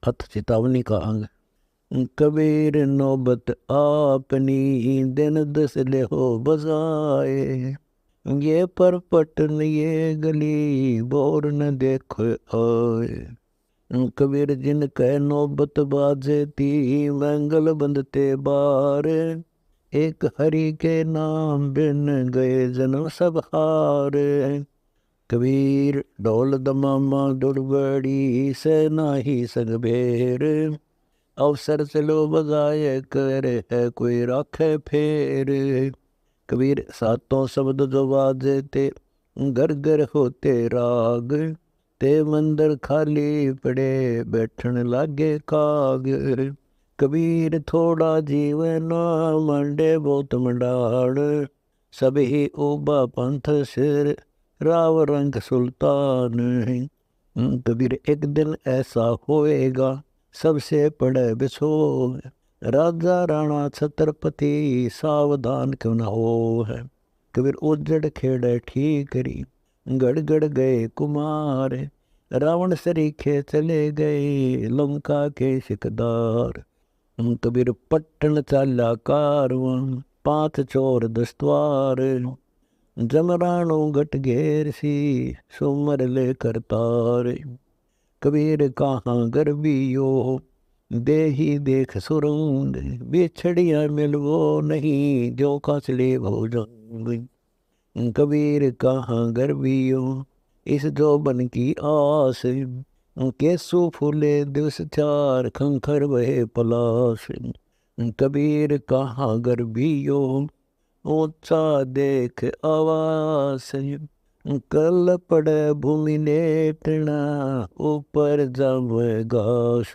अथ चेतावनी का अंग। कबीर नौबत आपनी दिन दस ले हो बजाए, ये परपटन ये गली बोर न देखो आए। कबीर जिन कह नौबत बाजे ती मंगल बंदते बार, एक हरि के नाम बिन गए जन्म सब हार। कबीर ढोल दमामा दुड़बड़ी से नाही संग बेर, अवसर चलो बजाए कर है कोई राखे फेर। कबीर सातों शब्द जो बाजे ते घर घर होते राग, ते मंदिर खाली पड़े बैठन लागे काग। कबीर थोड़ा जीवन मंडे बहुत मंडाड़, सभी उबा पंथ सिर राव रंग सुल्तान। कबीर एक दिन ऐसा होएगा सबसे पड़े बिछोह, राजा राणा छत्रपति सावधान क्यों न हो है। कबीर उजड़ खेड़े ठीकरी गड़गड़ गए कुमार, रावण सरीखे चले गए लंका के सिकदार। कबीर पट्टन चाला कारवां पांच चोर दस्तवार, जमरानो गट घेर सी सुमर ले करतार। कबीर कहाँ गर्बियो देही देख सुरंग, बिछड़िया मिलवो नहीं जो कासले भोजंग। कबीर कहाँ गर्बियो इस जोबन की आस, केसु फूले दिवस चार खंखर वहे पलास। कबीर कहाँ गर्बियो ऊंचा देख आवास, कल पड़े भूमि लेटना ऊपर जम घास।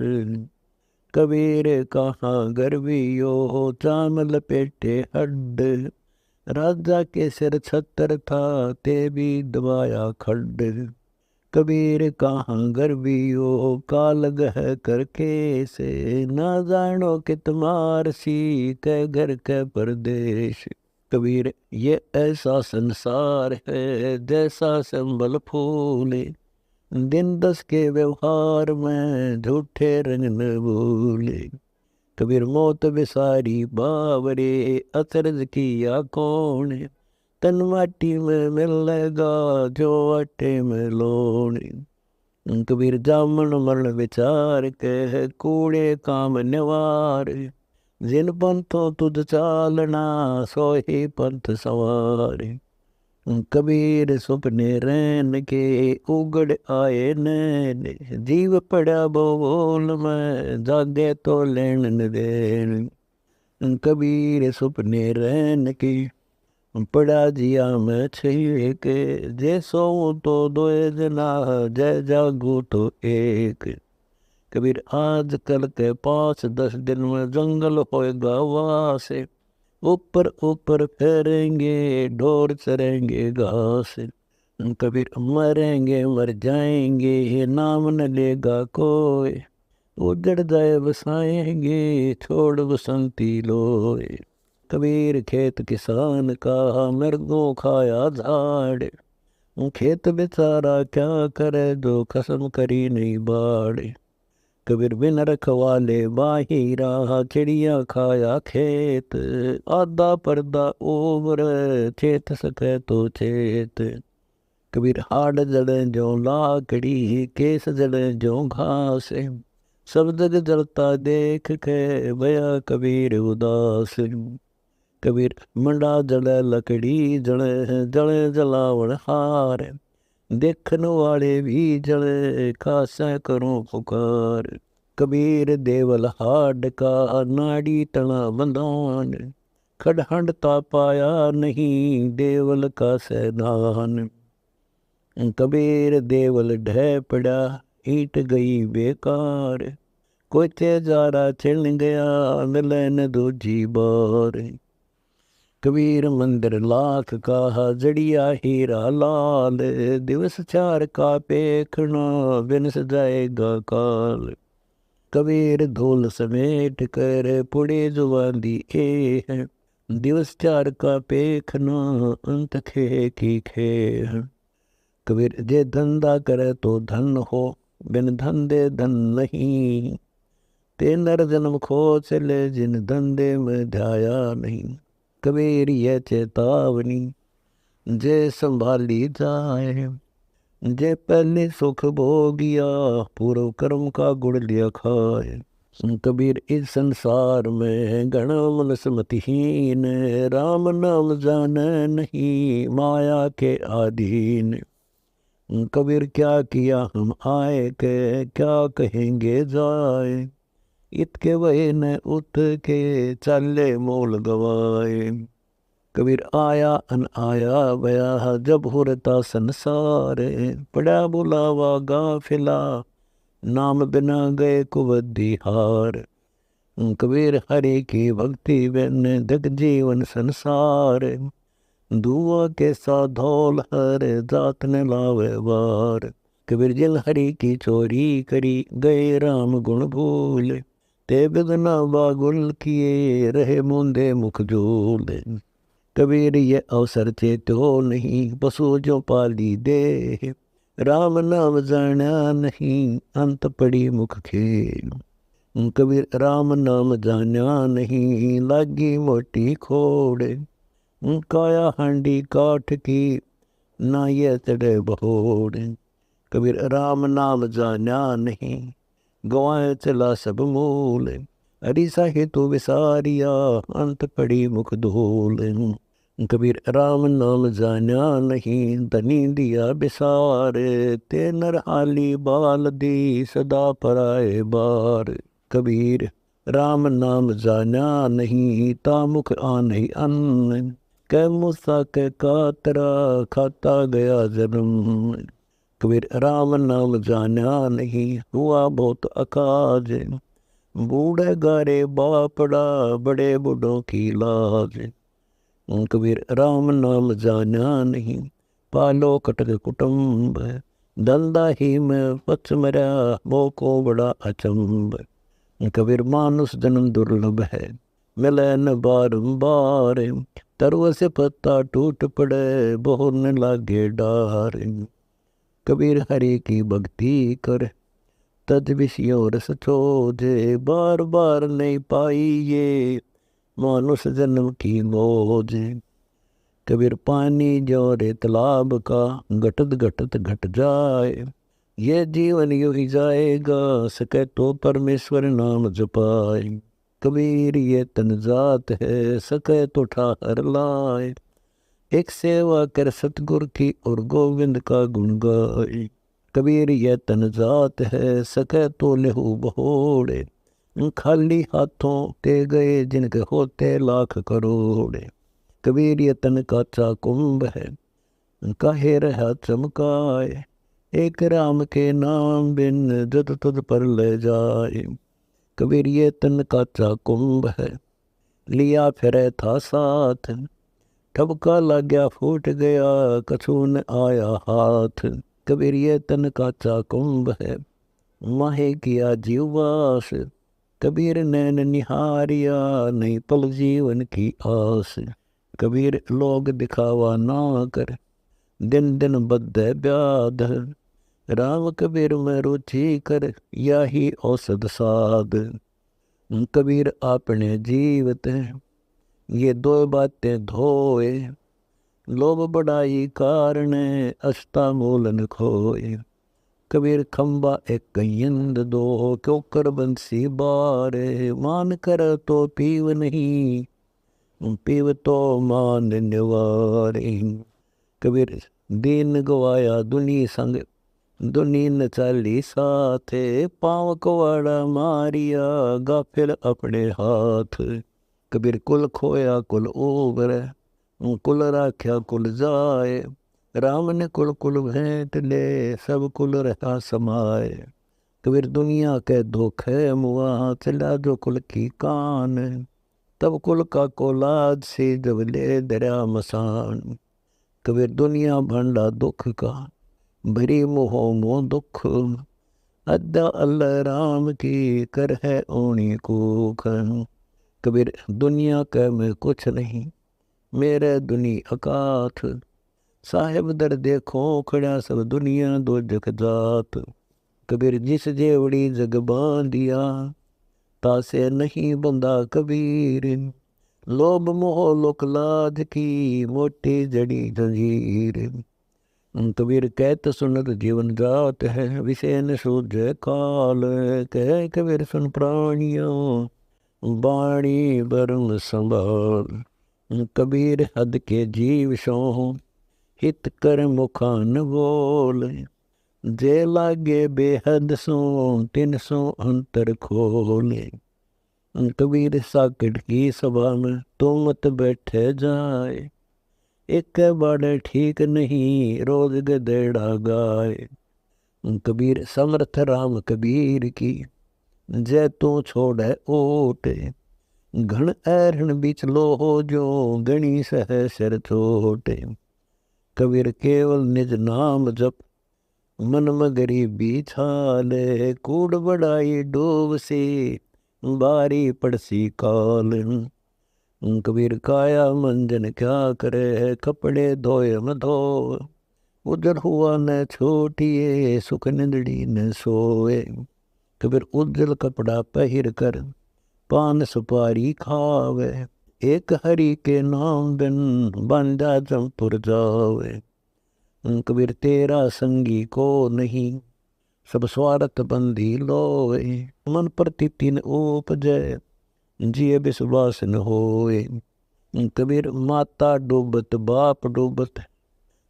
कबीर कहाँ गर्वियो चाम लपेटे हड्ड, राजा के सिर छतर था ते भी दबाया खड्ड। कबीर कहाँ गर्वियो काल गह करके से, ना जानो कित मार सी कै घर कै परदेश। कबीर ये ऐसा संसार है जैसा संबल फूले, दिन दस के व्यवहार में झूठे रंग न भूले। कबीर मौत बिसारी बावरे अचरज किया कौन, तन माटी में मिलेगा जो आटे में लोन। कबीर जामन मरण विचार के कूड़े काम निवार, जिन पंथों तुझ चालना सोही पंथ सवार। कबीर सुपने रैन के उगड़ आए नैन, जीव पड़ा बोल में जागे तो लेन न देन। कबीर सुपने रैन के पड़ा जिया में छेक, जे सोऊं तो दोए जना जय जागू तो एक। कबीर आज कल के 5-10 दिन में जंगल होएगा वासे, ऊपर ऊपर फेरेंगे ढोर चरेंगे घास। कबीर मरेंगे मर जाएंगे नाम न लेगा कोई, उजड़ जाए बसाएंगे छोड़ बसंती लोए। कबीर खेत किसान का मृगों खाया झाड़, खेत बेचारा क्या करे जो कसम करी नहीं बाड़। कबीर बिन रखवाले बाहिरा चिड़िया खाया खेत, आधा पर्दा उम्र चेत सके तो चेत। कबीर हाड जड़े जो लाकड़ी केस जड़े जो घास, सब जग जलता देख के भया कबीर उदास। कबीर मंडा जड़े लकड़ी जड़े जड़े जलावन हार, देखन वाले भी जड़े खासा करो पुकार। कबीर देवल हाड का नाड़ी तना बंधान, खड़हंडता पाया नहीं देवल का सैनान। कबीर देवल ढह पड़ा ईट गई बेकार, कोई तेजारा छिन गया मिले न दूजी बार। कबीर मंदिर लाख का जड़िया हीरा लाल, दिवस चार का पेखना बिन सजाएगा काल। कबीर धूल समेट कर पुड़े जुबांदी ए है, दिवस चार का पेखना अंत खे की खे। कबीर जे धंधा करे तो धन हो, बिन धंधे धन नहीं, ते नर जन्म खो चले जिन धंधे में ध्याया नहीं। कबीर ये चेतावनी जे संभाली जाए, जे पहले सुख भोगिया पूर्व कर्म का गुण लिया खाए। कबीर इस संसार में गण मनस मतिहीन, राम नाम जाने नहीं माया के अधीन। कबीर क्या किया हम आए के, क्या कहेंगे जाए, इतके वही न उठ के चले मोल गवाए। कबीर आया अन आया बया जब हुरता संसार, पड़ा बुलावा गाफिला नाम बिना गए कुवद्दी हार। कबीर हरि की भक्ति बिन जग जीवन संसार, दुआ के साधौल हर जात न लावे बार। कबीर जिन हरि की चोरी करी गए राम गुण भूल, ते बिदना बागुल किए रहे मूंदे मुख झूले। कबीर ये अवसर चेतो नहीं पशु जो पाली दे, राम नाम जाना नहीं अंत पड़ी मुख खेल। कबीर राम नाम जाना नहीं लागी मोटी खोड़, काया हांडी काठ की ना ये चढ़े बहोड़। कबीर राम नाम जाना नहीं गवाए चला सब मूल, हरिसा हेतु विसारिया अंत पड़ी मुख धूल। कबीर राम नाम जाना नहीं धनी दिया बिसार, ते नर हाली बाल दी सदा पराए बार। कबीर राम नाम जाना नहीं तामुख आने अन्न, कै मूसा कै कातरा खाता गया जन्म। कबीर राम नाम जाना नहीं हुआ बहुत अकाज, बूढ़े गारे बापड़ा बड़े बूढ़ों की लाज। कबीर राम नाम जाना नहीं पालो कटक कुटुंब, दलदा ही में पच मरा मोको बड़ा अचंब। कबीर मानुष जन्म दुर्लभ है मिले न बारंबार, तरव से पत्ता टूट पड़े बहुर न लागे डार। कबीर हरि की भक्ति कर तद विषयों रस छोजे, बार बार नहीं पाई ये मानुष जन्म की मौज। कबीर पानी जो रे तालाब का घटत घटत घट जाए, ये जीवन यूं ही जाएगा सके तो परमेश्वर नाम जपाए। कबीर ये तन जात है सके तो ठाहर लाए, एक सेवा कर सतगुर की और गोविंद का गुण गाए। कबीर ये तन जात है सके तो लेहू बहोड़े, खाली हाथों ते गए जिनके होते लाख करोड़े। कबीर ये तन काचा कुंभ है काहे रहा चमकाए, एक राम के नाम बिन जद तुझ पर ले जाए। कबीर ये तन काचा कुंभ है लिया फिरे था साथ, ठबका लग गया फूट गया कछु न आया हाथ। कबीर ये तन काचा कुंभ है माहे किया जीवास, कबीर नैन निहारिया नहीं पल जीवन की आस। कबीर लोग दिखावा ना कर दिन दिन बद्धे व्याध, राम कबीर में रुचि कर यही औसत साध। कबीर अपने जीवत ये दो बातें धोए, लोभ बढ़ाई कारण अष्टा मूलन खोए। कबीर खंबा एक गयंद दो क्यों कर बंसी बारे, मान कर तो पीव नहीं पीव तो मान निवारे। कबीर दीन गवाया दुनी संग दुनी न चाली साथे, पाँव कवाड़ा मारिया गाफिल अपने हाथ। कबीर कुल खोया कुल उबरे, कुल राख्या कुल जाए, राम ने कुल कुल भेंट ले सब कुल रहा समाए। कबीर दुनिया के धोखे मुआ चला जो कुल की कान, तब कुल का कोलाद से जब ले दरिया मसान। कबीर दुनिया भंडा दुख का भरी मोह मोह दुख, अद्दा अल्लाह राम की कर है ओणी कूख। कबीर दुनिया के में कुछ नहीं मेरे दुनी अकाथ, साहेब दर देखो खड़ा सब दुनिया दो जग जात। कबीर जिस जेवड़ी जग बांधिया, तासे नहीं बंदा कबीर। लोभ मोह लोक लाज की, मोटी जड़ी जंजीर। कबीर कहत सुनत जीवन जात है, विषय न सूझे काल। कह कबीर सुन प्राणियों, बाणी बरम संभाल। कबीर हद के जीव सो, हित कर मुखा न बोल। जे लागे बेहद सो, तिन सो अंतर खोले। कबीर साकट की सभा में, तो मत बैठे जाए। एक बाड़े ठीक नहीं, रोज गदेड़ा गाए। कबीर समर्थ राम कबीर की, जय तू छोड़े ओट। घन ऐरण बिच लो हो जो, गणी सहस्र छोटे। कबीर केवल निज नाम जप, मन में गरीबी छाले। कूड़ बढ़ाई डूब सी, बारी पड़सी काल। कबीर काया मंजन क्या करे, कपड़े धोए न धो। उजर हुआ न छोटिए, सुख निंदड़ी न सोए। कबीर उज्जल कपड़ा पहिर कर, पान सुपारी खावे। एक हरि के नाम बिन, बंदा जमपुर जावे। कबीर तेरा संगी को नहीं, सब स्वार्थ बंदी लोए। मन प्रति तीन उपजै, जिये विश्वास न होए। कबीर माता डूबत बाप डूबत,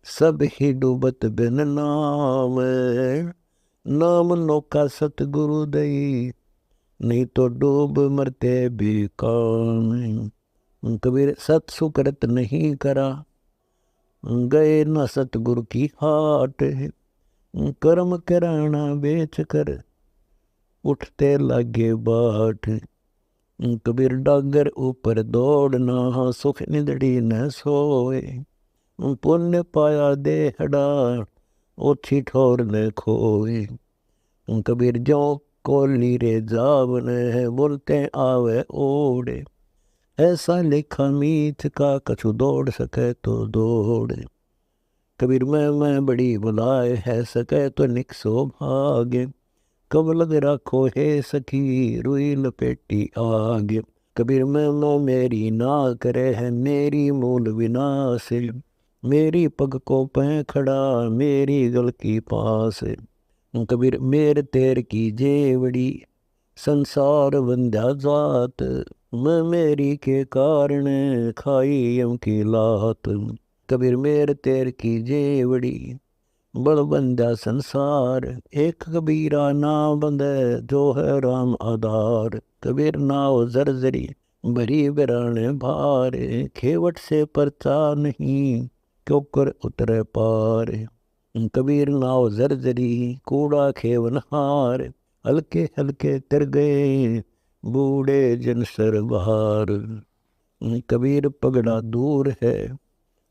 सब ही डूबत बिन नाम। नाम नौका सतगुरु दई, नहीं तो डूब मरते बेकाम। कबीर सत सुकृत नहीं करा, गए न सतगुरु की हाट। कर्म कराना बेच कर, उठते लागे बाट। कबीर डागर ऊपर दौड़ना, सुख निंदड़ी न सोए। पुण्य पाया देहड़ा, ओछी ठोर न खोए। कबीर जो कोली रे जावने, बोलते आवे ओढ़े। ऐसा लेखा मीत का, कछु दौड़ सके तो दौड़े। कबीर मैं बड़ी बुलाए है, सके तो निकसो भागे। कब लग राखो हे सखी, रुई लपेटी आगे। कबीर मैं मेरी ना करे है, मेरी मूल विनाश। मेरी पग को पै खड़ा, मेरी गल की पास। कबीर मेर तेर की जेवड़ी, संसार बंध्या जात। मैं मेरी के कारण, खाई यम की लात। कबीर मेर तेर की जेवड़ी, बल बंध्या संसार। एक कबीरा ना बंधे, जो है राम आधार। कबीर नाव जर्जरी, भरी बिराने भार। खेवट से परचा नहीं, क्यों कर उतरे पार। कबीर नाव जर्जरी, कूड़ा खेवन हार। हल्के हल्के तर गए, बूढ़े जन सर बहार। कबीर पगड़ा दूर है,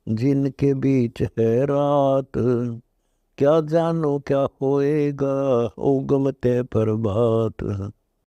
जिनके बीच है रात। क्या जानो क्या होएगा, उगमते प्रभात।